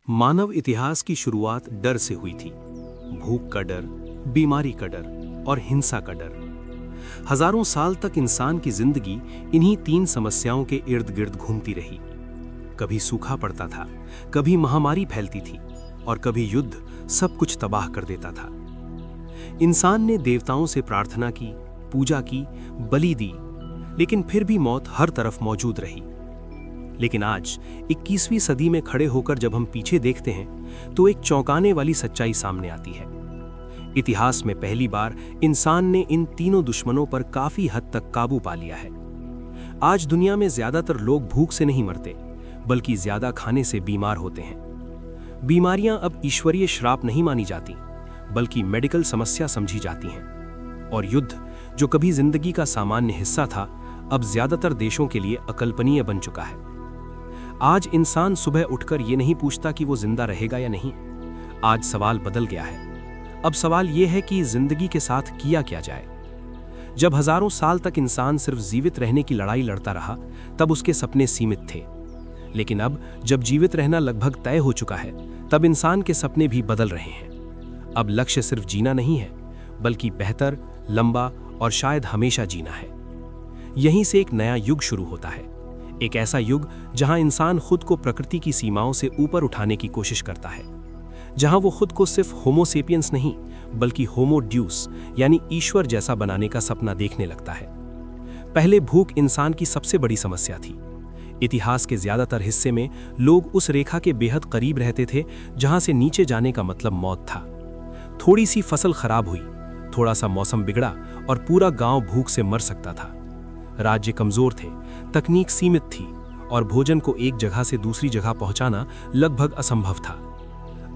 मानव इतिहास की शुरुआत डर से हुई थी। भूख का डर, बीमारी का डर और हिंसा का डर। हजारों साल तक इंसान की जिंदगी इन्हीं तीन समस्याओं के इर्द गिर्द घूमती रही। कभी सूखा पड़ता था, कभी महामारी फैलती थी और कभी युद्ध सब कुछ तबाह कर देता था। इंसान ने देवताओं से प्रार्थना की, पूजा की, बलि दी, लेकिन फिर भी मौत हर तरफ मौजूद रही। लेकिन आज 21वीं सदी में खड़े होकर जब हम पीछे देखते हैं तो एक चौंकाने वाली सच्चाई सामने आती है। इतिहास में पहली बार इंसान ने इन तीनों दुश्मनों पर काफी हद तक काबू पा लिया है। आज दुनिया में ज्यादातर लोग भूख से नहीं मरते, बल्कि ज्यादा खाने से बीमार होते हैं। बीमारियां अब ईश्वरीय श्राप नहीं मानी जाती, बल्कि मेडिकल समस्या समझी जाती हैं। और युद्ध, जो कभी जिंदगी का सामान्य हिस्सा था, अब ज्यादातर देशों के लिए अकल्पनीय बन चुका है। आज इंसान सुबह उठकर ये नहीं पूछता कि वो जिंदा रहेगा या नहीं। आज सवाल बदल गया है। अब सवाल ये है कि जिंदगी के साथ किया क्या जाए। जब हजारों साल तक इंसान सिर्फ जीवित रहने की लड़ाई लड़ता रहा, तब उसके सपने सीमित थे। लेकिन अब जब जीवित रहना लगभग तय हो चुका है, तब इंसान के सपने भी बदल रहे हैं। अब लक्ष्य सिर्फ जीना नहीं है, बल्कि बेहतर, लंबा और शायद हमेशा जीना है। यहीं से एक नया युग शुरू होता है। एक ऐसा युग जहां इंसान खुद को प्रकृति की सीमाओं से ऊपर उठाने की कोशिश करता है, जहां वो खुद को सिर्फ होमो सेपियंस नहीं, बल्कि होमो ड्यूस यानी ईश्वर जैसा बनाने का सपना देखने लगता है। पहले भूख इंसान की सबसे बड़ी समस्या थी। इतिहास के ज्यादातर हिस्से में लोग उस रेखा के बेहद करीब रहते थे जहां से नीचे जाने का मतलब मौत था। थोड़ी सी फसल खराब हुई, थोड़ा सा मौसम बिगड़ा और पूरा गांव भूख से मर सकता था। राज्य कमजोर थे, तकनीक सीमित थी और भोजन को एक जगह से दूसरी जगह पहुंचाना लगभग असंभव था।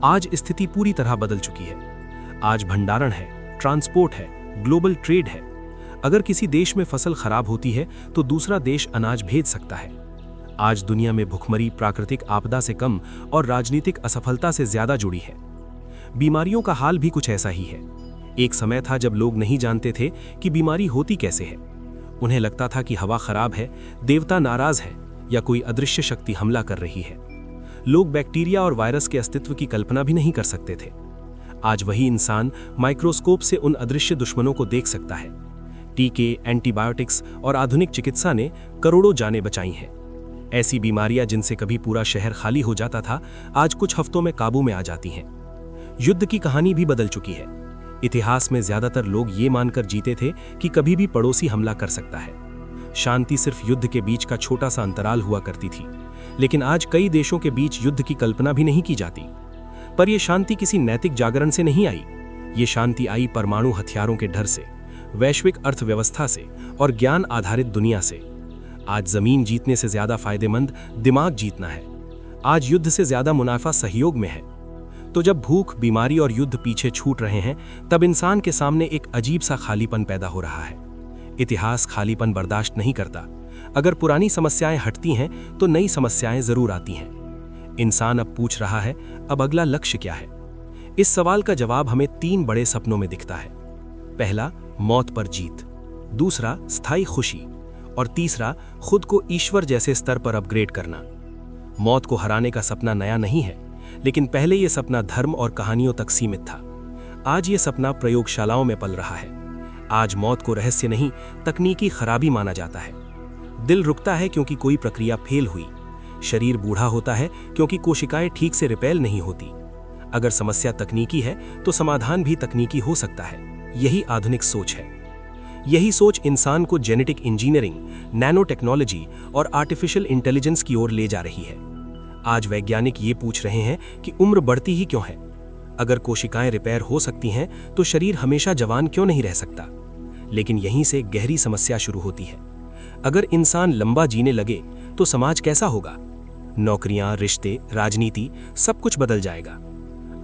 आज स्थिति पूरी तरह बदल चुकी है। आज भंडारण है, ट्रांसपोर्ट है, ग्लोबल ट्रेड है। अगर किसी देश में फसल खराब होती है तो दूसरा देश अनाज भेज सकता है। आज दुनिया में भुखमरी प्राकृतिक आपदा से कम और राजनीतिक असफलता से ज्यादा जुड़ी है। बीमारियों का हाल भी कुछ ऐसा ही है। एक समय था जब लोग नहीं जानते थे कि बीमारी होती कैसे है। उन्हें लगता था कि हवा खराब है, देवता नाराज है या कोई अदृश्य शक्ति हमला कर रही है। लोग बैक्टीरिया और वायरस के अस्तित्व की कल्पना भी नहीं कर सकते थे। आज वही इंसान माइक्रोस्कोप से उन अदृश्य दुश्मनों को देख सकता है। टीके, एंटीबायोटिक्स और आधुनिक चिकित्सा ने करोड़ों जानें बचाई हैं। ऐसी बीमारियां जिनसे कभी पूरा शहर खाली हो जाता था, आज कुछ हफ्तों में काबू में आ जाती हैं। युद्ध की कहानी भी बदल चुकी है। इतिहास में ज्यादातर लोग ये मानकर जीते थे कि कभी भी पड़ोसी हमला कर सकता है। शांति सिर्फ युद्ध के बीच का छोटा सा अंतराल हुआ करती थी। लेकिन आज कई देशों के बीच युद्ध की कल्पना भी नहीं की जाती। पर यह शांति किसी नैतिक जागरण से नहीं आई। ये शांति आई परमाणु हथियारों के डर से, वैश्विक अर्थव्यवस्था से और ज्ञान आधारित दुनिया से। आज जमीन जीतने से ज्यादा फायदेमंद दिमाग जीतना है। आज युद्ध से ज्यादा मुनाफा सहयोग में है। तो जब भूख, बीमारी और युद्ध पीछे छूट रहे हैं, तब इंसान के सामने एक अजीब सा खालीपन पैदा हो रहा है। इतिहास खालीपन बर्दाश्त नहीं करता। अगर पुरानी समस्याएं हटती हैं तो नई समस्याएं जरूर आती हैं। इंसान अब पूछ रहा है, अब अगला लक्ष्य क्या है? इस सवाल का जवाब हमें तीन बड़े सपनों में दिखता है। पहला, मौत पर जीत। दूसरा, स्थायी खुशी। और तीसरा, खुद को ईश्वर जैसे स्तर पर अपग्रेड करना। मौत को हराने का सपना नया नहीं है, लेकिन पहले यह सपना धर्म और कहानियों तक सीमित था। आज यह सपना प्रयोगशालाओं में पल रहा है। आज मौत को रहस्य नहीं, तकनीकी खराबी माना जाता है। दिल रुकता है क्योंकि कोई प्रक्रिया फेल हुई। शरीर बूढ़ा होता है क्योंकि कोशिकाएं ठीक से रिपेल नहीं होती। अगर समस्या तकनीकी है तो समाधान भी तकनीकी हो सकता है। यही आधुनिक सोच है। यही सोच इंसान को जेनेटिक इंजीनियरिंग, नैनो टेक्नोलॉजी और आर्टिफिशियल इंटेलिजेंस की ओर ले जा रही है। आज वैज्ञानिक ये पूछ रहे हैं कि उम्र बढ़ती ही क्यों है? अगर कोशिकाएं रिपेयर हो सकती हैं तो शरीर हमेशा जवान क्यों नहीं रह सकता? लेकिन यहीं से गहरी समस्या शुरू होती है। अगर इंसान लंबा जीने लगे तो समाज कैसा होगा? नौकरियां, रिश्ते, राजनीति, सब कुछ बदल जाएगा।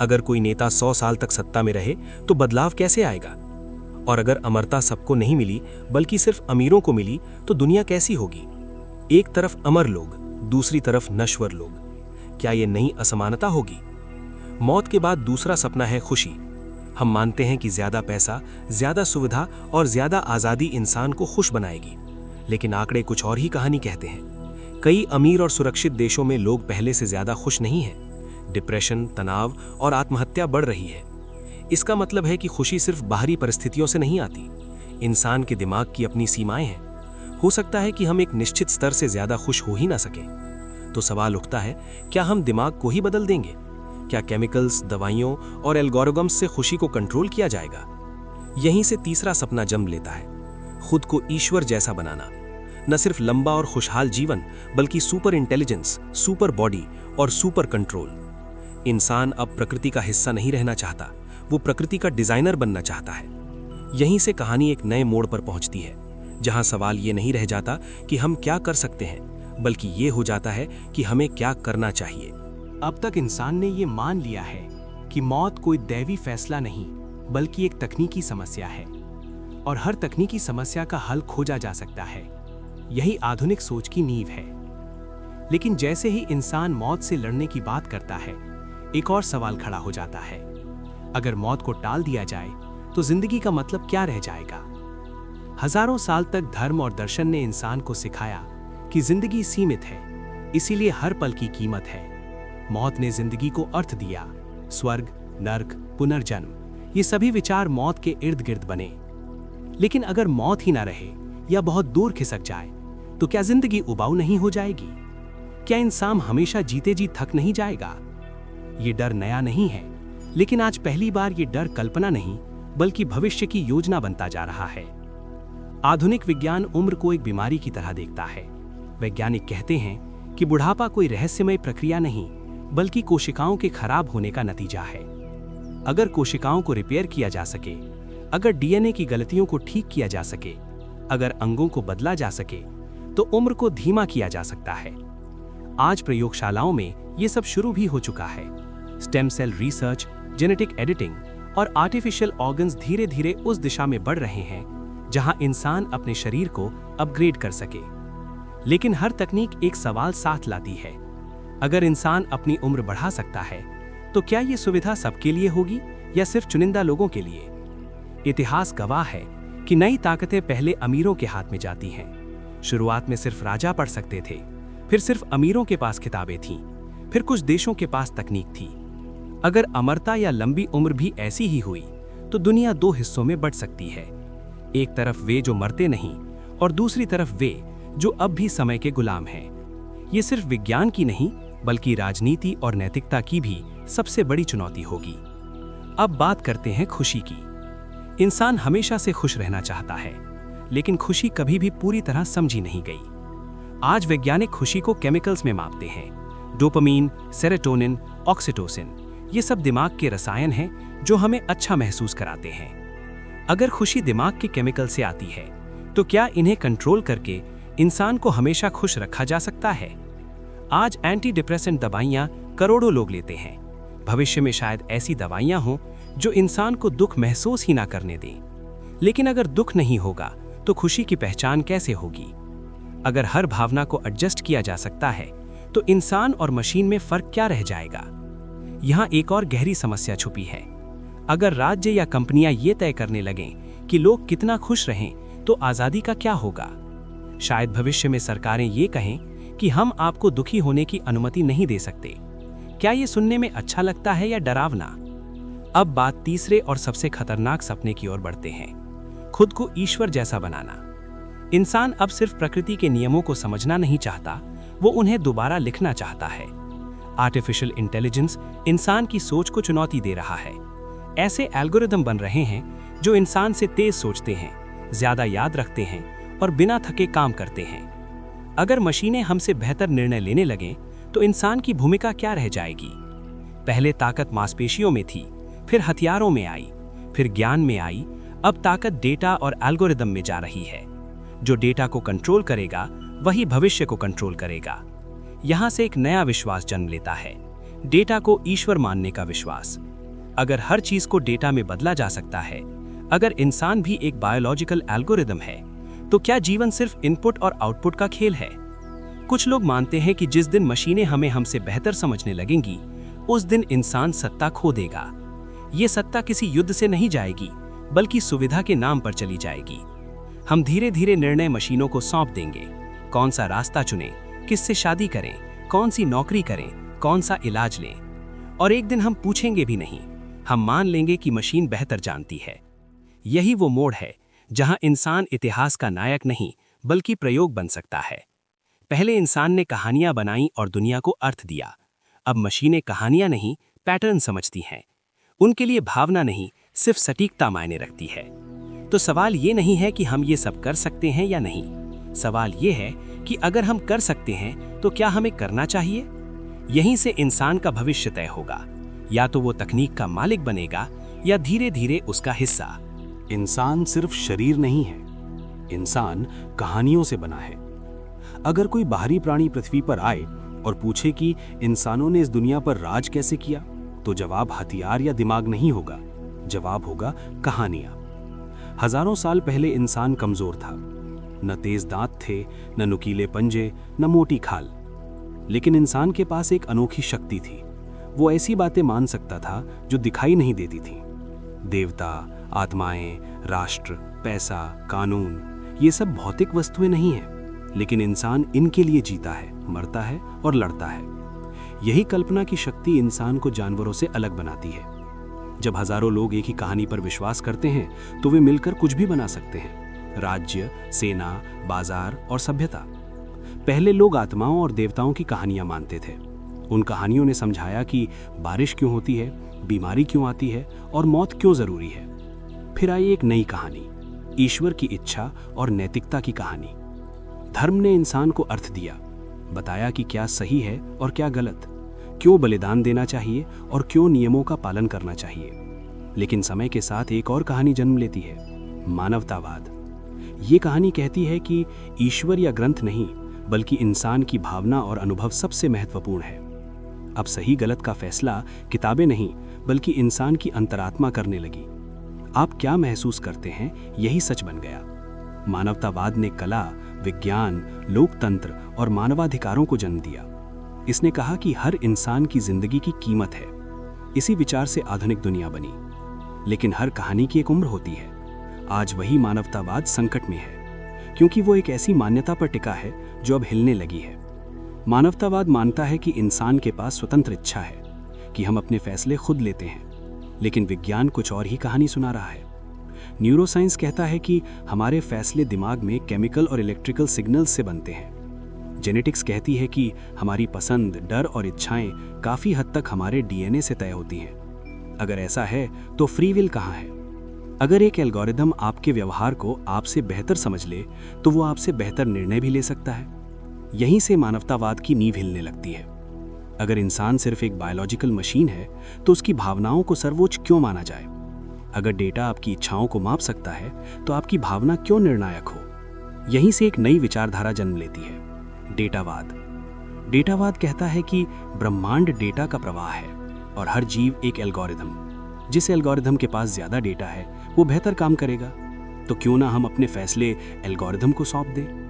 अगर कोई नेता 100 साल तक सत्ता में रहे तो बदलाव कैसे आएगा? और अगर अमरता सबको नहीं मिली, बल्कि सिर्फ अमीरों को मिली, तो दुनिया कैसी होगी? एक तरफ अमर लोग, दूसरी तरफ नश्वर लोग। क्या ये नई असमानता होगी? मौत के बाद दूसरा सपना है खुशी। हम मानते हैं कि ज्यादा पैसा, ज्यादा सुविधा और ज्यादा आजादी इंसान को खुश बनाएगी, लेकिन आंकड़े कुछ और ही कहानी कहते हैं। कई अमीर और सुरक्षित देशों में लोग पहले से ज्यादा खुश नहीं हैं। डिप्रेशन, तनाव और आत्महत्या बढ़ रही है। इसका मतलब है कि खुशी सिर्फ बाहरी परिस्थितियों से नहीं आती। इंसान के दिमाग की अपनी सीमाएं हैं। हो सकता है कि हम एक निश्चित स्तर से ज्यादा खुश हो ही ना सकें। तो सवाल उठता है, क्या हम दिमाग को ही बदल देंगे? क्या केमिकल्स, दवाइयों और एल्गोरिदम्स से खुशी को कंट्रोल किया जाएगा? यहीं से तीसरा सपना जन्म लेता है, खुद को ईश्वर जैसा बनाना। न सिर्फ लंबा और खुशहाल जीवन, बल्कि सुपर इंटेलिजेंस, सुपर बॉडी और सुपर कंट्रोल। इंसान अब प्रकृति का हिस्सा नहीं रहना चाहता, वो प्रकृति का डिजाइनर बनना चाहता है। यहीं से कहानी एक नए मोड़ पर पहुंचती है, जहां सवाल ये नहीं रह जाता कि हम क्या कर सकते हैं, बल्कि ये हो जाता है कि हमें क्या करना चाहिए। अब तक इंसान ने ये मान लिया है कि मौत कोई दैवी फैसला नहीं, बल्कि एक तकनीकी समस्या है, और हर तकनीकी समस्या का हल खोजा जा सकता है। यही आधुनिक सोच की नींव है। लेकिन जैसे ही इंसान मौत से लड़ने की बात करता है, एक और सवाल खड़ा हो जाता है। अगर मौत को टाल दिया जाए तो जिंदगी का मतलब क्या रह जाएगा? हजारों साल तक धर्म और दर्शन ने इंसान को सिखाया कि जिंदगी सीमित है, इसीलिए हर पल की कीमत है। मौत ने जिंदगी को अर्थ दिया। स्वर्ग, नर्क, पुनर्जन्म, ये सभी विचार मौत के इर्द गिर्द बने। लेकिन अगर मौत ही ना रहे या बहुत दूर खिसक जाए, तो क्या जिंदगी उबाऊ नहीं हो जाएगी? क्या इंसान हमेशा जीते जी थक नहीं जाएगा? ये डर नया नहीं है, लेकिन आज पहली बार ये डर कल्पना नहीं, बल्कि भविष्य की योजना बनता जा रहा है। आधुनिक विज्ञान उम्र को एक बीमारी की तरह देखता है। वैज्ञानिक कहते हैं कि बुढ़ापा कोई रहस्यमय प्रक्रिया नहीं, बल्कि कोशिकाओं के खराब होने का नतीजा है। अगर कोशिकाओं को रिपेयर किया जा सके, अगर डीएनए की गलतियों को ठीक किया जा सके, अगर अंगों को बदला जा सके, तो उम्र को धीमा किया जा सकता है। आज प्रयोगशालाओं में ये सब शुरू भी हो चुका है। Stem cell research, genetic editing और आर्टिफिशियल ऑर्गन्स धीरे धीरे उस दिशा में बढ़ रहे हैं जहां इंसान अपने शरीर को अपग्रेड कर सके। लेकिन हर तकनीक एक सवाल साथ लाती है। अगर इंसान अपनी उम्र बढ़ा सकता है, तो क्या ये सुविधा सबके लिए होगी या सिर्फ चुनिंदा लोगों के लिए? इतिहास गवाह है कि नई ताकतें पहले अमीरों के हाथ में जाती हैं। शुरुआत में सिर्फ राजा पढ़ सकते थे, फिर सिर्फ अमीरों के पास किताबें थीं, फिर कुछ देशों के पास तकनीक थी। अगर अमरता या लंबी उम्र भी ऐसी ही हुई, तो दुनिया दो हिस्सों में बढ़ सकती है। एक तरफ वे जो मरते नहीं, और दूसरी तरफ वे जो अब भी समय के गुलाम हैं। ये सिर्फ विज्ञान की नहीं, बल्कि राजनीति और नैतिकता की भी सबसे बड़ी चुनौती होगी। अब बात करते हैं खुशी की। इंसान हमेशा से खुश रहना चाहता है, लेकिन खुशी कभी भी पूरी तरह समझी नहीं गई। आज वैज्ञानिक खुशी को केमिकल्स में मापते हैं। डोपामीन, सेरोटोनिन, ऑक्सीटोसिन, ये सब दिमाग के रसायन हैं जो हमें अच्छा महसूस कराते हैं। अगर खुशी दिमाग के केमिकल से आती है, तो क्या इन्हें कंट्रोल करके इंसान को हमेशा खुश रखा जा सकता है? आज एंटी डिप्रेसेंट दवाइयां करोड़ों लोग लेते हैं। भविष्य में शायद ऐसी दवाइयां हों जो इंसान को दुख महसूस ही ना करने दें। लेकिन अगर दुख नहीं होगा, तो खुशी की पहचान कैसे होगी? अगर हर भावना को एडजस्ट किया जा सकता है, तो इंसान और मशीन में फर्क क्या रह जाएगा? यहाँ एक और गहरी समस्या छुपी है। अगर राज्य या कंपनियां ये तय करने लगें कि लोग कितना खुश रहें, तो आज़ादी का क्या होगा? शायद भविष्य में सरकारें ये कहें कि हम आपको दुखी होने की अनुमति नहीं दे सकते। क्या ये सुनने में अच्छा लगता है या डरावना? अब बात तीसरे और सबसे खतरनाक सपने की ओर बढ़ते हैं, खुद को ईश्वर जैसा बनाना। इंसान अब सिर्फ प्रकृति के नियमों को समझना नहीं चाहता, वो उन्हें दोबारा लिखना चाहता है। आर्टिफिशियल इंटेलिजेंस इंसान की सोच को चुनौती दे रहा है। ऐसे एल्गोरिदम बन रहे हैं जो इंसान से तेज सोचते हैं, ज्यादा याद रखते हैं और बिना थके काम करते हैं। अगर मशीनें हमसे बेहतर निर्णय लेने लगें, तो इंसान की भूमिका क्या रह जाएगी? पहले ताकत मांसपेशियों में थी, फिर हथियारों में आई, फिर ज्ञान में आई, अब ताकत डेटा और एल्गोरिदम में जा रही है। जो डेटा को कंट्रोल करेगा, वही भविष्य को कंट्रोल करेगा। यहां से एक नया विश्वास जन्म लेता है, डेटा को ईश्वर मानने का विश्वास। अगर हर चीज को डेटा में बदला जा सकता है, अगर इंसान भी एक बायोलॉजिकल एल्गोरिदम है, तो क्या जीवन सिर्फ इनपुट और आउटपुट का खेल है? कुछ लोग मानते हैं कि जिस दिन मशीनें हमें हमसे बेहतर समझने लगेंगी, उस दिन इंसान सत्ता खो देगा। ये सत्ता किसी युद्ध से नहीं जाएगी, बल्कि सुविधा के नाम पर चली जाएगी। हम धीरे धीरे निर्णय मशीनों को सौंप देंगे। कौन सा रास्ता चुनें, किससे शादी करें, कौन सी नौकरी करें, कौन सा इलाज लें। और एक दिन हम पूछेंगे भी नहीं, हम मान लेंगे कि मशीन बेहतर जानती है। यही वो मोड़ है जहां इंसान इतिहास का नायक नहीं बल्कि प्रयोग बन सकता है। पहले इंसान ने कहानियां बनाई और दुनिया को अर्थ दिया। अब मशीनें कहानियां नहीं, पैटर्न समझती हैं। उनके लिए भावना नहीं, सिर्फ सटीकता मायने रखती है। तो सवाल ये नहीं है कि हम ये सब कर सकते हैं या नहीं। सवाल ये है कि अगर हम कर सकते हैं तो क्या हमें करना चाहिए। यहीं से इंसान का भविष्य तय होगा। या तो वो तकनीक का मालिक बनेगा या धीरे धीरे उसका हिस्सा। इंसान सिर्फ शरीर नहीं है, इंसान कहानियों से बना है। अगर कोई बाहरी प्राणी पृथ्वी पर आए और पूछे कि इंसानों ने इस दुनिया पर राज कैसे किया, तो जवाब हथियार या दिमाग नहीं होगा, जवाब होगा कहानियां। हजारों साल पहले इंसान कमजोर था, न तेज दांत थे, न नुकीले पंजे, न मोटी खाल। लेकिन इंसान के पास एक अनोखी शक्ति थी। वो ऐसी बातें मान सकता था जो दिखाई नहीं देती थीं। देवता, आत्माएं, राष्ट्र, पैसा, कानून, ये सब भौतिक वस्तुएं नहीं हैं, लेकिन इंसान इनके लिए जीता है, मरता है और लड़ता है। यही कल्पना की शक्ति इंसान को जानवरों से अलग बनाती है। जब हजारों लोग एक ही कहानी पर विश्वास करते हैं तो वे मिलकर कुछ भी बना सकते हैं, राज्य, सेना, बाजार और सभ्यता। पहले लोग आत्माओं और देवताओं की कहानियां मानते थे। उन कहानियों ने समझाया कि बारिश क्यों होती है, बीमारी क्यों आती है और मौत क्यों जरूरी है। फिर आई एक नई कहानी, ईश्वर की इच्छा और नैतिकता की कहानी। धर्म ने इंसान को अर्थ दिया, बताया कि क्या सही है और क्या गलत, क्यों बलिदान देना चाहिए और क्यों नियमों का पालन करना चाहिए। लेकिन समय के साथ एक और कहानी जन्म लेती है, मानवतावाद। ये कहानी कहती है कि ईश्वर या ग्रंथ नहीं, बल्कि इंसान की भावना और अनुभव सबसे महत्वपूर्ण है। अब सही गलत का फैसला किताबें नहीं, बल्कि इंसान की अंतरात्मा करने लगी। आप क्या महसूस करते हैं, यही सच बन गया। मानवतावाद ने कला, विज्ञान, लोकतंत्र और मानवाधिकारों को जन्म दिया। इसने कहा कि हर इंसान की जिंदगी की कीमत है। इसी विचार से आधुनिक दुनिया बनी। लेकिन हर कहानी की एक उम्र होती है। आज वही मानवतावाद संकट में है, क्योंकि वो एक ऐसी मान्यता पर टिका है जो अब हिलने लगी है। मानवतावाद मानता है कि इंसान के पास स्वतंत्र इच्छा है, कि हम अपने फैसले खुद लेते हैं। लेकिन विज्ञान कुछ और ही कहानी सुना रहा है। न्यूरोसाइंस कहता है कि हमारे फैसले दिमाग में केमिकल और इलेक्ट्रिकल सिग्नल्स से बनते हैं। जेनेटिक्स कहती है कि हमारी पसंद, डर और इच्छाएं काफी हद तक हमारे डीएनए से तय होती हैं। अगर ऐसा है तो फ्री विल कहाँ है? अगर एक एल्गोरिदम आपके व्यवहार को आपसे बेहतर समझ ले तो वो आपसे बेहतर निर्णय भी ले सकता है। यहीं से मानवतावाद की नींव हिलने लगती है। अगर इंसान सिर्फ एक बायोलॉजिकल मशीन है तो उसकी भावनाओं को सर्वोच्च क्यों माना जाए? अगर डेटा आपकी इच्छाओं को माप सकता है तो आपकी भावना क्यों निर्णायक हो? यहीं से एक नई विचारधारा जन्म लेती है, डेटावाद। डेटावाद कहता है कि ब्रह्मांड डेटा का प्रवाह है और हर जीव एक एल्गोरिदम। जिस एल्गोरिदम के पास ज्यादा डेटा है वो बेहतर काम करेगा। तो क्यों ना हम अपने फैसले एल्गोरिदम को सौंप दें?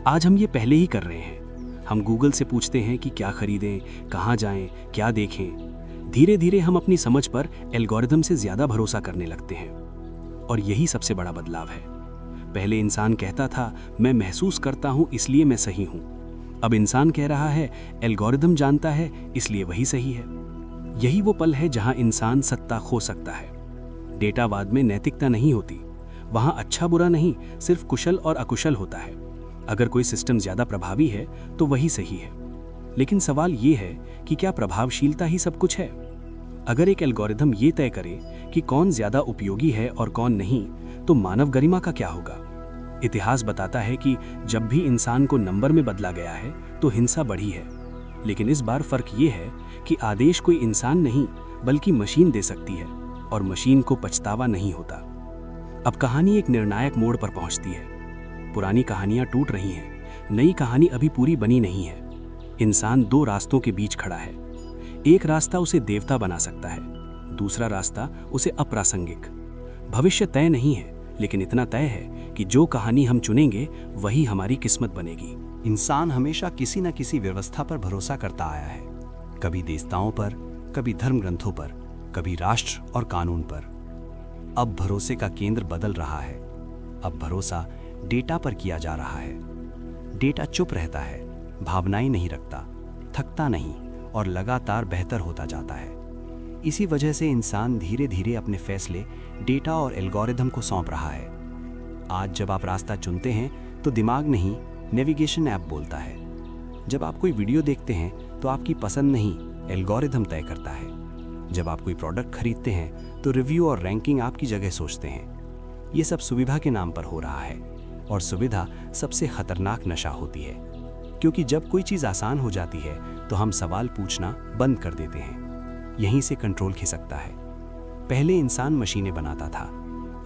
आज हम ये पहले ही कर रहे हैं। हम गूगल से पूछते हैं कि क्या खरीदें, कहाँ जाएं, क्या देखें। धीरे धीरे हम अपनी समझ पर एल्गोरिदम से ज्यादा भरोसा करने लगते हैं। और यही सबसे बड़ा बदलाव है। पहले इंसान कहता था मैं महसूस करता हूं इसलिए मैं सही हूं। अब इंसान कह रहा है एल्गोरिदम जानता है इसलिए वही सही है। यही वो पल है जहां इंसान सत्ता खो सकता है। डेटावाद में नैतिकता नहीं होती, वहां अच्छा बुरा नहीं, सिर्फ कुशल और अकुशल होता है। अगर कोई सिस्टम ज्यादा प्रभावी है तो वही सही है। लेकिन सवाल ये है कि क्या प्रभावशीलता ही सब कुछ है? अगर एक एल्गोरिदम ये तय करे कि कौन ज्यादा उपयोगी है और कौन नहीं, तो मानव गरिमा का क्या होगा? इतिहास बताता है कि जब भी इंसान को नंबर में बदला गया है तो हिंसा बढ़ी है। लेकिन इस बार फर्क ये है कि आदेश कोई इंसान नहीं बल्कि मशीन दे सकती है और मशीन को पछतावा नहीं होता। अब कहानी एक निर्णायक मोड़ पर पहुंचती है। पुरानी कहानियां टूट रही हैं, नई कहानी अभी पूरी बनी नहीं है। इंसान दो रास्तों के बीच खड़ा है। एक रास्ता उसे देवता बना सकता है, दूसरा रास्ता उसे अप्रासंगिक। भविष्य तय नहीं है, लेकिन इतना तय है कि जो कहानी हम चुनेंगे वही हमारी किस्मत बनेगी। इंसान हमेशा किसी न किसी व्यवस्था पर भरोसा करता आया है, कभी देवताओं पर, कभी धर्म ग्रंथों पर, कभी राष्ट्र और कानून पर। अब भरोसे का केंद्र बदल रहा है। अब भरोसा डेटा पर किया जा रहा है। डेटा चुप रहता है, भावनाएं नहीं रखता, थकता नहीं और लगातार बेहतर होता जाता है। इसी वजह से इंसान धीरे धीरे अपने फैसले डेटा और एल्गोरिदम को सौंप रहा है। आज जब आप रास्ता चुनते हैं तो दिमाग नहीं, नेविगेशन ऐप बोलता है। जब आप कोई वीडियो देखते हैं तो आपकी पसंद नहीं, एल्गोरिदम तय करता है। जब आप कोई प्रोडक्ट खरीदते हैं तो रिव्यू और रैंकिंग आपकी जगह सोचते हैं। ये सब सुविधा के नाम पर हो रहा है, और सुविधा सबसे खतरनाक नशा होती है, क्योंकि जब कोई चीज़ आसान हो जाती है तो हम सवाल पूछना बंद कर देते हैं। यहीं से कंट्रोल खिसकता है। पहले इंसान मशीनें बनाता था,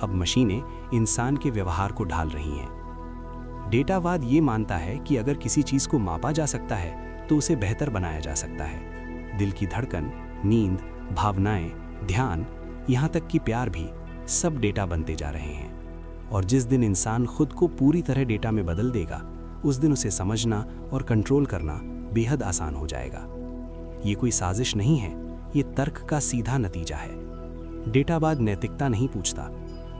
अब मशीनें इंसान के व्यवहार को ढाल रही हैं। डेटावाद ये मानता है कि अगर किसी चीज़ को मापा जा सकता है तो उसे बेहतर बनाया जा सकता है। दिल की धड़कन, नींद, भावनाएं, ध्यान, यहाँ तक कि प्यार भी सब डेटा बनते जा रहे हैं। और जिस दिन इंसान खुद को पूरी तरह डेटा में बदल देगा, उस दिन उसे समझना और कंट्रोल करना बेहद आसान हो जाएगा। ये कोई साजिश नहीं है, ये तर्क का सीधा नतीजा है। डेटावाद नैतिकता नहीं पूछता,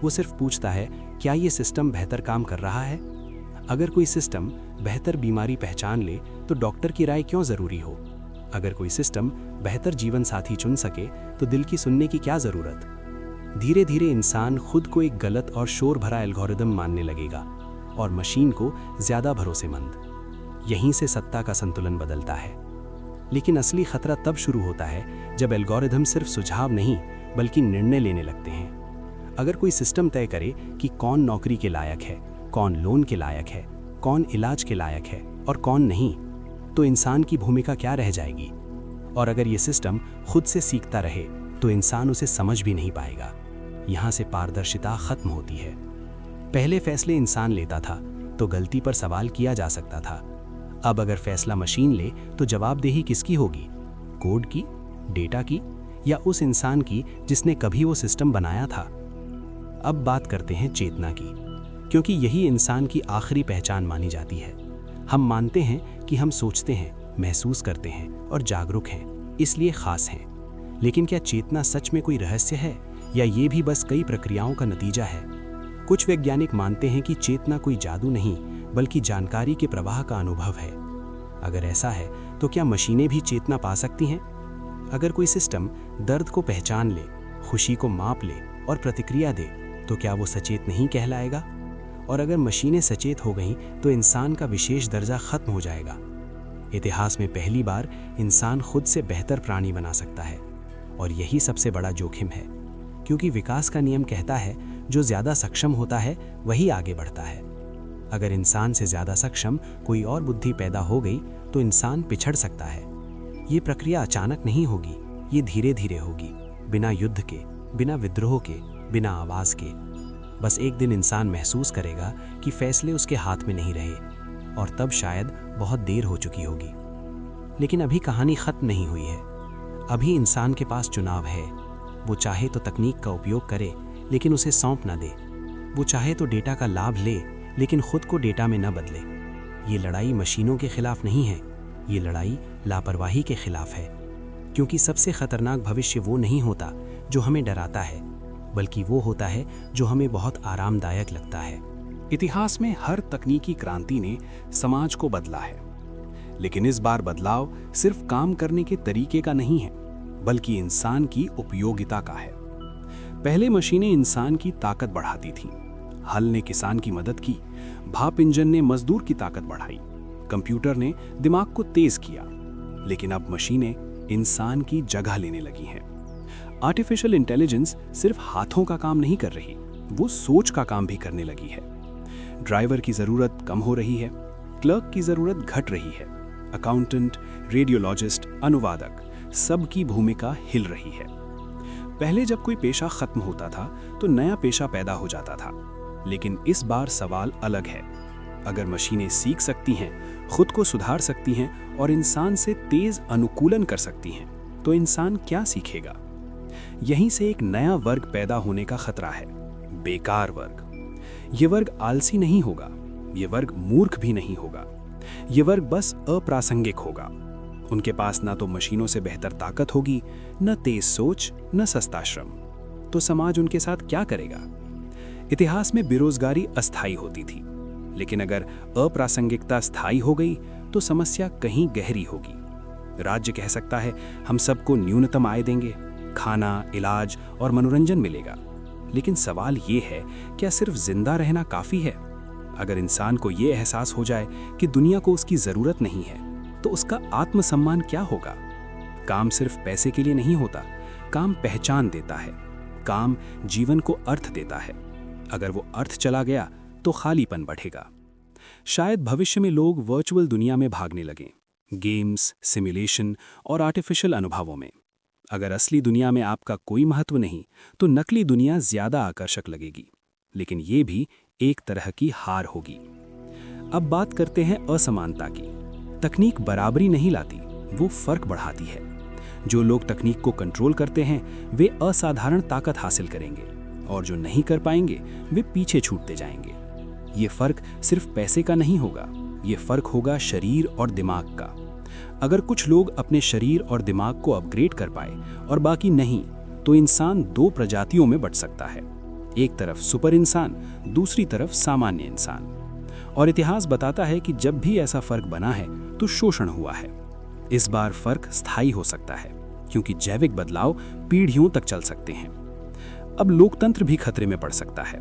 वो सिर्फ पूछता है क्या ये सिस्टम बेहतर काम कर रहा है। अगर कोई सिस्टम बेहतर बीमारी पहचान ले तो डॉक्टर की राय क्यों ज़रूरी हो? अगर कोई सिस्टम बेहतर जीवन साथी चुन सके तो दिल की सुनने की क्या ज़रूरत? धीरे धीरे इंसान खुद को एक गलत और शोर भरा एल्गोरिदम मानने लगेगा और मशीन को ज़्यादा भरोसेमंद। यहीं से सत्ता का संतुलन बदलता है। लेकिन असली खतरा तब शुरू होता है जब एल्गोरिदम सिर्फ सुझाव नहीं बल्कि निर्णय लेने लगते हैं। अगर कोई सिस्टम तय करे कि कौन नौकरी के लायक है, कौन लोन के लायक है, कौन इलाज के लायक है और कौन नहीं, तो इंसान की भूमिका क्या रह जाएगी? और अगर ये सिस्टम खुद से सीखता रहे तो इंसान उसे समझ भी नहीं पाएगा। यहाँ से पारदर्शिता खत्म होती है। पहले फैसले इंसान लेता था तो गलती पर सवाल किया जा सकता था। अब अगर फैसला मशीन ले तो जवाबदेही किसकी होगी? कोड की, डेटा की, या उस इंसान की जिसने कभी वो सिस्टम बनाया था? अब बात करते हैं चेतना की, क्योंकि यही इंसान की आखिरी पहचान मानी जाती है। हम मानते हैं कि हम सोचते हैं, महसूस करते हैं और जागरूक हैं, इसलिए खास हैं। लेकिन क्या चेतना सच में कोई रहस्य है या ये भी बस कई प्रक्रियाओं का नतीजा है? कुछ वैज्ञानिक मानते हैं कि चेतना कोई जादू नहीं बल्कि जानकारी के प्रवाह का अनुभव है। अगर ऐसा है तो क्या मशीनें भी चेतना पा सकती हैं? अगर कोई सिस्टम दर्द को पहचान ले, खुशी को माप ले और प्रतिक्रिया दे तो क्या वो सचेत नहीं कहलाएगा? और अगर मशीनें सचेत हो गईं तो इंसान का विशेष दर्जा खत्म हो जाएगा। इतिहास में पहली बार इंसान खुद से बेहतर प्राणी बना सकता है, और यही सबसे बड़ा जोखिम है, क्योंकि विकास का नियम कहता है जो ज़्यादा सक्षम होता है वही आगे बढ़ता है। अगर इंसान से ज़्यादा सक्षम कोई और बुद्धि पैदा हो गई तो इंसान पिछड़ सकता है। ये प्रक्रिया अचानक नहीं होगी, ये धीरे धीरे होगी, बिना युद्ध के, बिना विद्रोह के, बिना आवाज़ के। बस एक दिन इंसान महसूस करेगा कि फैसले उसके हाथ में नहीं रहे, और तब शायद बहुत देर हो चुकी होगी। लेकिन अभी कहानी खत्म नहीं हुई है। अभी इंसान के पास चुनाव है। वो चाहे तो तकनीक का उपयोग करे लेकिन उसे सौंप न दे। वो चाहे तो डेटा का लाभ ले लेकिन खुद को डेटा में न बदले। ये लड़ाई मशीनों के खिलाफ नहीं है, ये लड़ाई लापरवाही के खिलाफ है। क्योंकि सबसे खतरनाक भविष्य वो नहीं होता जो हमें डराता है, बल्कि वो होता है जो हमें बहुत आरामदायक लगता है। इतिहास में हर तकनीकी क्रांति ने समाज को बदला है, लेकिन इस बार बदलाव सिर्फ काम करने के तरीके का नहीं है, बल्कि इंसान की उपयोगिता का है। पहले मशीनें इंसान की ताकत बढ़ाती थीं। हल ने किसान की मदद की, भाप इंजन ने मजदूर की ताकत बढ़ाई, कंप्यूटर ने दिमाग को तेज किया। लेकिन अब मशीनें इंसान की जगह लेने लगी हैं। आर्टिफिशियल इंटेलिजेंस सिर्फ हाथों का काम नहीं कर रही, वो सोच का काम भी करने लगी है। ड्राइवर की जरूरत कम हो रही है, क्लर्क की जरूरत घट रही है, अकाउंटेंट, रेडियोलॉजिस्ट, अनुवादक, सबकी भूमिका हिल रही है। पहले जब कोई पेशा खत्म होता था तो नया पेशा पैदा हो जाता था, लेकिन इस बार सवाल अलग है। अगर मशीनें सीख सकती हैं, खुद को सुधार सकती हैं और इंसान से तेज अनुकूलन कर सकती हैं, तो इंसान क्या सीखेगा? यहीं से एक नया वर्ग पैदा होने का खतरा है, बेकार वर्ग। ये वर्ग आलसी नहीं होगा, ये वर्ग मूर्ख भी नहीं होगा, ये वर्ग बस अप्रासंगिक होगा। उनके पास ना तो मशीनों से बेहतर ताकत होगी, न तेज सोच, न सस्ता श्रम। तो समाज उनके साथ क्या करेगा? इतिहास में बेरोजगारी अस्थायी होती थी, लेकिन अगर अप्रासंगिकता स्थायी हो गई तो समस्या कहीं गहरी होगी। राज्य कह सकता है हम सबको न्यूनतम आय देंगे, खाना, इलाज और मनोरंजन मिलेगा। लेकिन सवाल ये है, क्या सिर्फ जिंदा रहना काफ़ी है? अगर इंसान को ये एहसास हो जाए कि दुनिया को उसकी ज़रूरत नहीं है, तो उसका आत्मसम्मान क्या होगा? काम सिर्फ पैसे के लिए नहीं होता, काम पहचान देता है, काम जीवन को अर्थ देता है। अगर वो अर्थ चला गया तो खालीपन बढ़ेगा। शायद भविष्य में लोग वर्चुअल दुनिया में भागने लगें, गेम्स, सिमुलेशन और आर्टिफिशियल अनुभवों में। अगर असली दुनिया में आपका कोई महत्व नहीं, तो नकली दुनिया ज्यादा आकर्षक लगेगी, लेकिन ये भी एक तरह की हार होगी। अब बात करते हैं असमानता की। तकनीक बराबरी नहीं लाती, वो फर्क बढ़ाती है। जो लोग तकनीक को कंट्रोल करते हैं वे असाधारण ताकत हासिल करेंगे, और जो नहीं कर पाएंगे वे पीछे छूटते जाएंगे। ये फर्क सिर्फ पैसे का नहीं होगा, ये फर्क होगा शरीर और दिमाग का। अगर कुछ लोग अपने शरीर और दिमाग को अपग्रेड कर पाए और बाकी नहीं, तो इंसान दो प्रजातियों में बंट सकता है। एक तरफ सुपर इंसान, दूसरी तरफ सामान्य इंसान। और इतिहास बताता है कि जब भी ऐसा फर्क बना है तो शोषण हुआ है। इस बार फर्क स्थायी हो सकता है, क्योंकि जैविक बदलाव पीढ़ियों तक चल सकते हैं। अब लोकतंत्र भी खतरे में पड़ सकता है।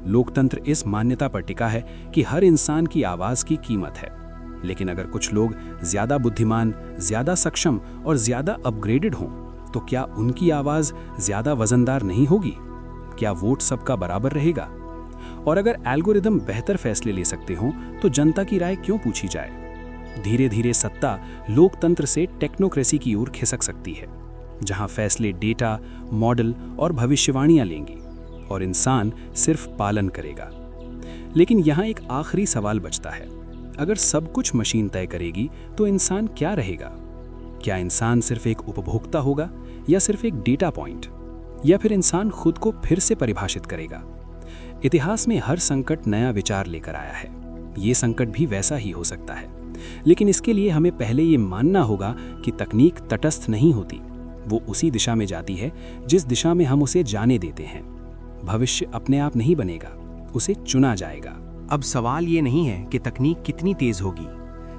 लोकतंत्र इस मान्यता पर टिका है कि हर इंसान की आवाज की कीमत है। लेकिन अगर कुछ लोग ज्यादा बुद्धिमान, ज्यादा सक्षम और ज्यादा अपग्रेडेड हों, तो क्या उनकी आवाज ज्यादा वजनदार नहीं होगी? क्या वोट सबका बराबर रहेगा? और अगर एल्गोरिदम बेहतर फैसले ले सकते हों, तो जनता की राय क्यों पूछी जाए? धीरे धीरे सत्ता लोकतंत्र से टेक्नोक्रेसी की ओर खिसक सकती है, जहां फैसले डेटा, मॉडल और भविष्यवाणियां लेंगी और इंसान सिर्फ पालन करेगा। लेकिन यहां एक आखिरी सवाल बचता है, अगर सब कुछ मशीन तय करेगी तो इंसान क्या रहेगा? क्या इंसान सिर्फ एक उपभोक्ता होगा, या सिर्फ एक डेटा पॉइंट, या फिर इंसान खुद को फिर से परिभाषित करेगा? इतिहास में हर संकट नया विचार लेकर आया है। ये संकट भी वैसा ही हो सकता है, लेकिन इसके लिए हमें पहले ये मानना होगा कि तकनीक तटस्थ नहीं होती, वो उसी दिशा में जाती है जिस दिशा में हम उसे जाने देते हैं। भविष्य अपने आप नहीं बनेगा, उसे चुना जाएगा। अब सवाल ये नहीं है कि तकनीक कितनी तेज होगी,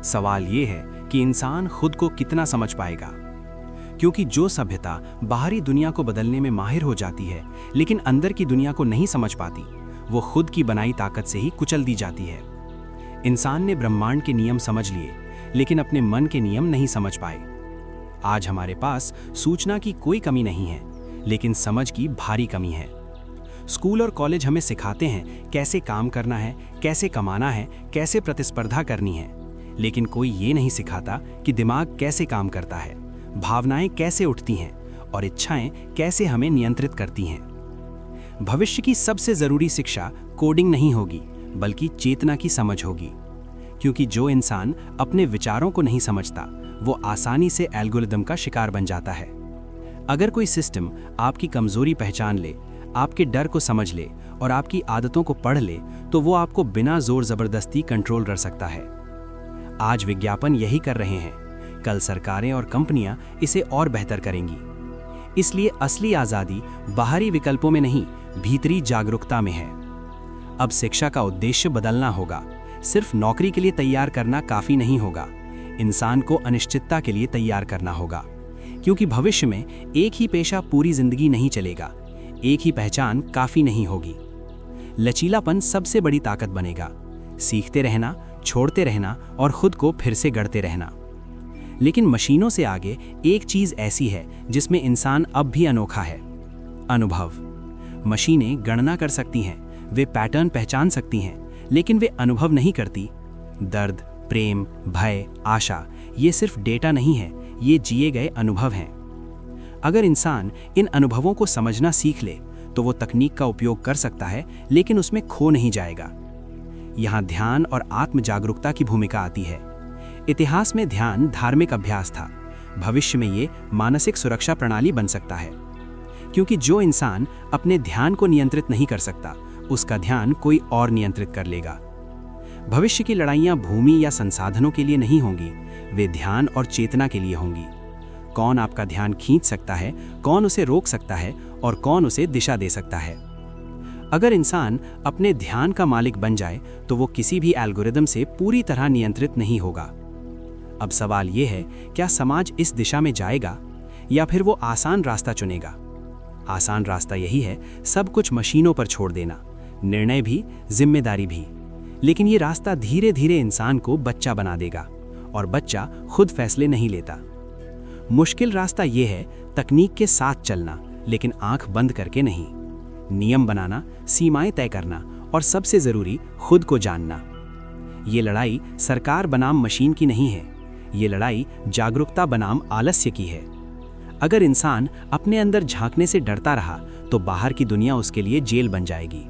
सवाल ये है कि इंसान खुद को कितना समझ पाएगा। क्योंकि जो सभ्यता बाहरी दुनिया को बदलने में माहिर हो जाती है, लेकिन अंदर की दुनिया को नहीं समझ पाती, वो खुद की बनाई ताकत से ही कुचल दी जाती है। इंसान ने ब्रह्मांड के नियम समझ लिए, लेकिन अपने मन के नियम नहीं समझ पाए। आज हमारे पास सूचना की कोई कमी नहीं है, लेकिन समझ की भारी कमी है। स्कूल और कॉलेज हमें सिखाते हैं कैसे काम करना है, कैसे कमाना है, कैसे प्रतिस्पर्धा करनी है, लेकिन कोई ये नहीं सिखाता कि दिमाग कैसे काम करता है, भावनाएं कैसे उठती हैं और इच्छाएं कैसे हमें नियंत्रित करती हैं। भविष्य की सबसे जरूरी शिक्षा कोडिंग नहीं होगी, बल्कि चेतना की समझ होगी। क्योंकि जो इंसान अपने विचारों को नहीं समझता, वो आसानी से एल्गोरिदम का शिकार बन जाता है। अगर कोई सिस्टम आपकी कमजोरी पहचान ले, आपके डर को समझ ले और आपकी आदतों को पढ़ ले, तो वो आपको बिना जोर जबरदस्ती कंट्रोल कर सकता है। आज विज्ञापन यही कर रहे हैं, कल सरकारें और कंपनियां इसे और बेहतर करेंगी। इसलिए असली आजादी बाहरी विकल्पों में नहीं, भीतरी जागरूकता में है। अब शिक्षा का उद्देश्य बदलना होगा। सिर्फ नौकरी के लिए तैयार करना काफी नहीं होगा, इंसान को अनिश्चितता के लिए तैयार करना होगा। क्योंकि भविष्य में एक ही पेशा पूरी जिंदगी नहीं चलेगा, एक ही पहचान काफी नहीं होगी। लचीलापन सबसे बड़ी ताकत बनेगा, सीखते रहना, छोड़ते रहना और खुद को फिर से गढ़ते रहना। लेकिन मशीनों से आगे एक चीज ऐसी है जिसमें इंसान अब भी अनोखा है, अनुभव। मशीनें गणना कर सकती हैं, वे पैटर्न पहचान सकती हैं, लेकिन वे अनुभव नहीं करती। दर्द, प्रेम, भय, आशा, ये सिर्फ डेटा नहीं है, ये जिए गए अनुभव हैं। अगर इंसान इन अनुभवों को समझना सीख ले, तो वो तकनीक का उपयोग कर सकता है, लेकिन उसमें खो नहीं जाएगा। यहाँ ध्यान और आत्म जागरूकता की भूमिका आती है। इतिहास में ध्यान धार्मिक अभ्यास था, भविष्य में ये मानसिक सुरक्षा प्रणाली बन सकता है। क्योंकि जो इंसान अपने ध्यान को नियंत्रित नहीं कर सकता, उसका ध्यान कोई और नियंत्रित कर लेगा। भविष्य की लड़ाइयाँ भूमि या संसाधनों के लिए नहीं होंगी, वे ध्यान और चेतना के लिए होंगी। कौन आपका ध्यान खींच सकता है, कौन उसे रोक सकता है और कौन उसे दिशा दे सकता है। अगर इंसान अपने ध्यान का मालिक बन जाए, तो वो किसी भी एल्गोरिदम से पूरी तरह नियंत्रित नहीं होगा। अब सवाल ये है, क्या समाज इस दिशा में जाएगा, या फिर वो आसान रास्ता चुनेगा? आसान रास्ता यही है, सब कुछ मशीनों पर छोड़ देना, निर्णय भी, जिम्मेदारी भी। लेकिन ये रास्ता धीरे धीरे इंसान को बच्चा बना देगा, और बच्चा खुद फैसले नहीं लेता। मुश्किल रास्ता ये है तकनीक के साथ चलना, लेकिन आंख बंद करके नहीं। नियम बनाना, सीमाएं तय करना, और सबसे जरूरी खुद को जानना। ये लड़ाई सरकार बनाम मशीन की नहीं है, ये लड़ाई जागरूकता बनाम आलस्य की है। अगर इंसान अपने अंदर झांकने से डरता रहा तो बाहर की दुनिया उसके लिए जेल बन जाएगी।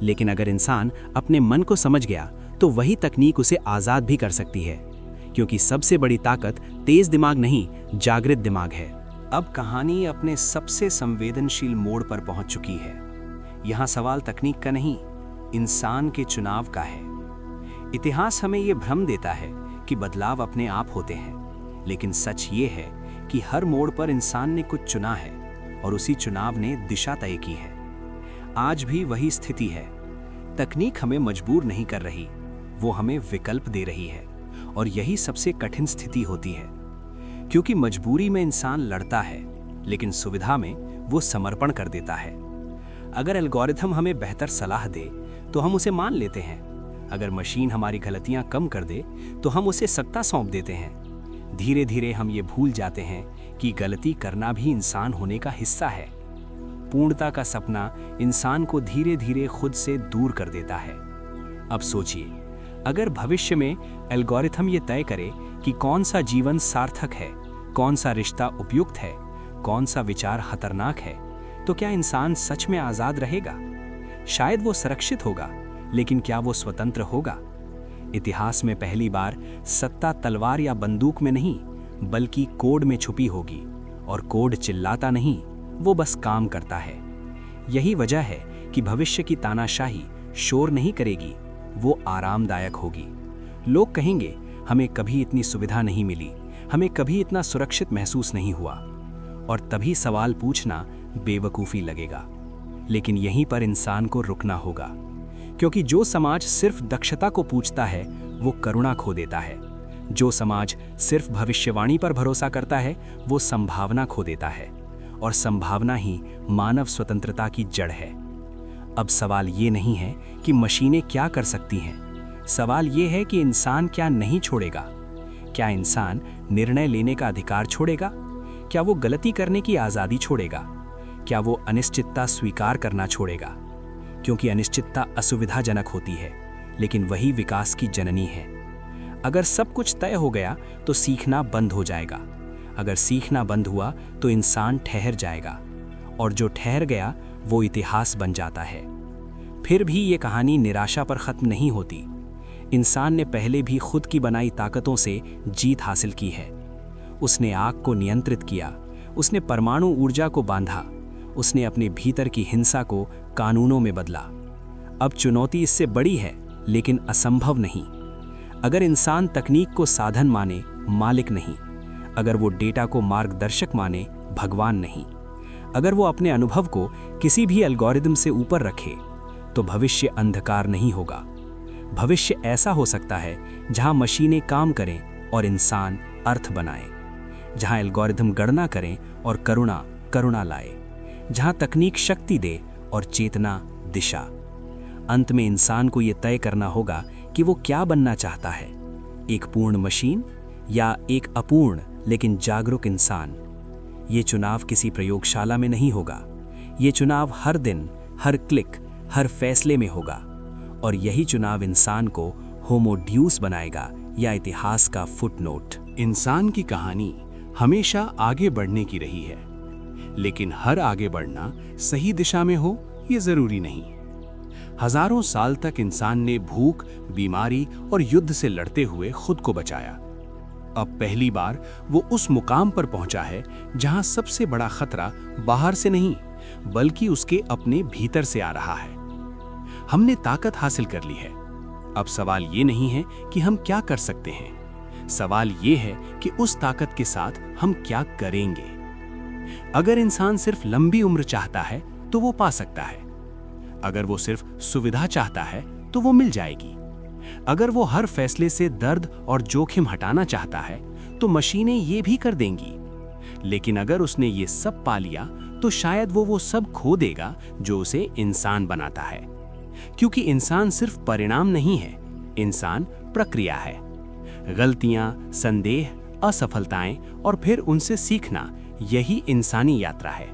लेकिन अगर इंसान अपने मन को समझ गया तो वही तकनीक उसे आज़ाद भी कर सकती है, क्योंकि सबसे बड़ी ताकत तेज दिमाग नहीं, जागृत दिमाग है। अब कहानी अपने सबसे संवेदनशील मोड़ पर पहुंच चुकी है। यहाँ सवाल तकनीक का नहीं, इंसान के चुनाव का है। इतिहास हमें ये भ्रम देता है कि बदलाव अपने आप होते हैं, लेकिन सच ये है कि हर मोड़ पर इंसान ने कुछ चुना है और उसी चुनाव ने दिशा तय की है। आज भी वही स्थिति है। तकनीक हमें मजबूर नहीं कर रही, वो हमें विकल्प दे रही है, और यही सबसे कठिन स्थिति होती है, क्योंकि मजबूरी में इंसान लड़ता है, लेकिन सुविधा में वो समर्पण कर देता है। अगर एल्गोरिथम हमें बेहतर सलाह दे तो हम उसे मान लेते हैं, अगर मशीन हमारी गलतियां कम कर दे तो हम उसे सत्ता सौंप देते हैं। धीरे धीरे हम ये भूल जाते हैं कि गलती करना भी इंसान होने का हिस्सा है। पूर्णता का सपना इंसान को धीरे धीरे खुद से दूर कर देता है। अब सोचिए, अगर भविष्य में एल्गोरिथम ये तय करे कि कौन सा जीवन सार्थक है, कौन सा रिश्ता उपयुक्त है, कौन सा विचार खतरनाक है, तो क्या इंसान सच में आजाद रहेगा? शायद वो सुरक्षित होगा, लेकिन क्या वो स्वतंत्र होगा? इतिहास में पहली बार सत्ता तलवार या बंदूक में नहीं, बल्कि कोड में छुपी होगी, और कोड चिल्लाता नहीं, वो बस काम करता है। यही वजह है कि भविष्य की तानाशाही शोर नहीं करेगी, वो आरामदायक होगी। लोग कहेंगे, हमें कभी इतनी सुविधा नहीं मिली, हमें कभी इतना सुरक्षित महसूस नहीं हुआ, और तभी सवाल पूछना बेवकूफ़ी लगेगा। लेकिन यहीं पर इंसान को रुकना होगा, क्योंकि जो समाज सिर्फ दक्षता को पूछता है वो करुणा खो देता है। जो समाज सिर्फ भविष्यवाणी पर भरोसा करता है वो संभावना खो देता है, और संभावना ही मानव स्वतंत्रता की जड़ है। अब सवाल ये नहीं है कि मशीनें क्या कर सकती हैं, सवाल ये है कि इंसान क्या नहीं छोड़ेगा। क्या इंसान निर्णय लेने का अधिकार छोड़ेगा? क्या वो गलती करने की आज़ादी छोड़ेगा? क्या वो अनिश्चितता स्वीकार करना छोड़ेगा? क्योंकि अनिश्चितता असुविधाजनक होती है, लेकिन वही विकास की जननी है। अगर सब कुछ तय हो गया तो सीखना बंद हो जाएगा, अगर सीखना बंद हुआ तो इंसान ठहर जाएगा, और जो ठहर गया वो इतिहास बन जाता है। फिर भी ये कहानी निराशा पर ख़त्म नहीं होती। इंसान ने पहले भी खुद की बनाई ताकतों से जीत हासिल की है। उसने आग को नियंत्रित किया, उसने परमाणु ऊर्जा को बांधा, उसने अपने भीतर की हिंसा को कानूनों में बदला। अब चुनौती इससे बड़ी है, लेकिन असंभव नहीं। अगर इंसान तकनीक को साधन माने, मालिक नहीं, अगर वो डेटा को मार्गदर्शक माने, भगवान नहीं, अगर वो अपने अनुभव को किसी भी एल्गोरिदम से ऊपर रखे, तो भविष्य अंधकार नहीं होगा। भविष्य ऐसा हो सकता है जहां मशीनें काम करें और इंसान अर्थ बनाए, जहां एल्गोरिदम गणना करें और करुणा करुणा लाए, जहां तकनीक शक्ति दे और चेतना दिशा। अंत में इंसान को यह तय करना होगा कि वो क्या बनना चाहता है, एक पूर्ण मशीन या एक अपूर्ण लेकिन जागरूक इंसान। ये चुनाव किसी प्रयोगशाला में नहीं होगा, ये चुनाव हर दिन, हर क्लिक, हर फैसले में होगा, और यही चुनाव इंसान को होमो ड्यूस बनाएगा या इतिहास का फुटनोट। इंसान की कहानी हमेशा आगे बढ़ने की रही है, लेकिन हर आगे बढ़ना सही दिशा में हो ये जरूरी नहीं। हजारों साल तक इंसान ने भूख, बीमारी और युद्ध से लड़ते हुए खुद को बचाया। अब पहली बार वो उस मुकाम पर पहुंचा है जहां सबसे बड़ा खतरा बाहर से नहीं, बल्कि उसके अपने भीतर से आ रहा है। हमने ताकत हासिल कर ली है। अब सवाल ये नहीं है कि हम क्या कर सकते हैं, सवाल ये है कि उस ताकत के साथ हम क्या करेंगे। अगर इंसान सिर्फ लंबी उम्र चाहता है तो वो पा सकता है, अगर वो सिर्फ सुविधा चाहता है तो वो मिल जाएगी, अगर वो हर फैसले से दर्द और जोखिम हटाना चाहता है तो मशीनें ये भी कर देंगी। लेकिन अगर उसने ये सब पा लिया तो शायद वो सब खो देगा जो उसे इंसान बनाता है। क्योंकि इंसान सिर्फ परिणाम नहीं है, इंसान प्रक्रिया है। गलतियां, संदेह, असफलताएं और फिर उनसे सीखना, यही इंसानी यात्रा है।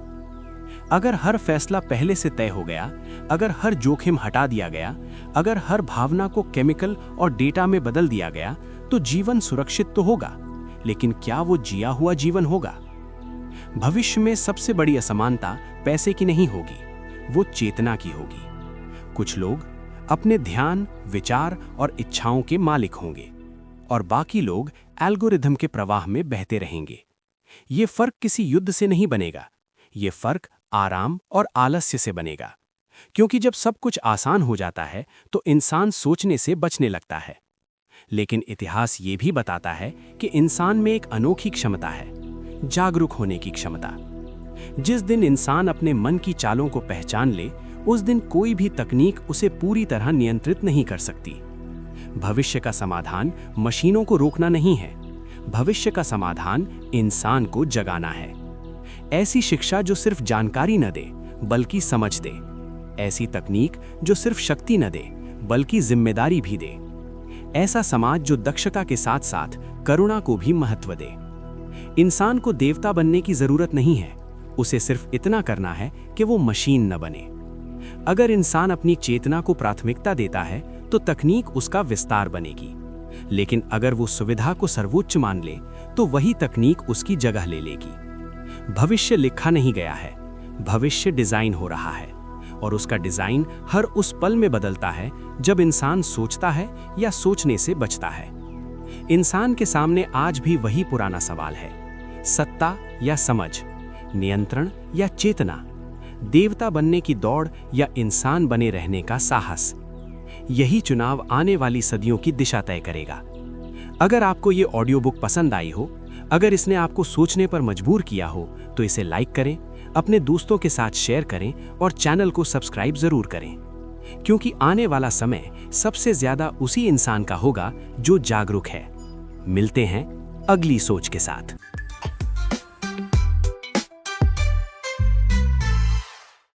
अगर हर फैसला पहले से तय हो गया, अगर हर जोखिम हटा दिया गया, अगर हर भावना को केमिकल और डेटा में बदल दिया गया, तो जीवन सुरक्षित तो होगा, लेकिन क्या वो जिया हुआ जीवन होगा? भविष्य में सबसे बड़ी असमानता पैसे की नहीं होगी, वो चेतना की होगी। कुछ लोग अपने ध्यान, विचार और इच्छाओं के मालिक होंगे और बाकी लोग एल्गोरिथम के प्रवाह में बहते रहेंगे। ये फर्क किसी युद्ध से नहीं बनेगा, ये फर्क आराम और आलस्य से बनेगा। क्योंकि जब सब कुछ आसान हो जाता है तो इंसान सोचने से बचने लगता है। लेकिन इतिहास ये भी बताता है कि इंसान में एक अनोखी क्षमता है, जागरूक होने की क्षमता। जिस दिन इंसान अपने मन की चालों को पहचान ले, उस दिन कोई भी तकनीक उसे पूरी तरह नियंत्रित नहीं कर सकती। भविष्य का समाधान मशीनों को रोकना नहीं है, भविष्य का समाधान इंसान को जगाना है। ऐसी शिक्षा जो सिर्फ जानकारी न दे बल्कि समझ दे, ऐसी तकनीक जो सिर्फ शक्ति न दे बल्कि जिम्मेदारी भी दे, ऐसा समाज जो दक्षता के साथ साथ करुणा को भी महत्व दे। इंसान को देवता बनने की जरूरत नहीं है, उसे सिर्फ इतना करना है कि वो मशीन न बने। अगर इंसान अपनी चेतना को प्राथमिकता देता है तो तकनीक उसका विस्तार बनेगी, लेकिन अगर वो सुविधा को सर्वोच्च मान ले तो वही तकनीक उसकी जगह ले लेगी। भविष्य लिखा नहीं गया है, भविष्य डिजाइन हो रहा है, और उसका डिजाइन हर उस पल में बदलता है जब इंसान सोचता है या सोचने से बचता है। इंसान के सामने आज भी वही पुराना सवाल है, सत्ता या समझ, नियंत्रण या चेतना, देवता बनने की दौड़ या इंसान बने रहने का साहस। यही चुनाव आने वाली सदियों की दिशा तय करेगा। अगर आपको ये ऑडियो बुक पसंद आई हो, अगर इसने आपको सोचने पर मजबूर किया हो, तो इसे लाइक करें, अपने दोस्तों के साथ शेयर करें और चैनल को सब्सक्राइब जरूर करें। क्योंकि आने वाला समय सबसे ज्यादा उसी इंसान का होगा जो जागरूक है। मिलते हैं अगली सोच के साथ।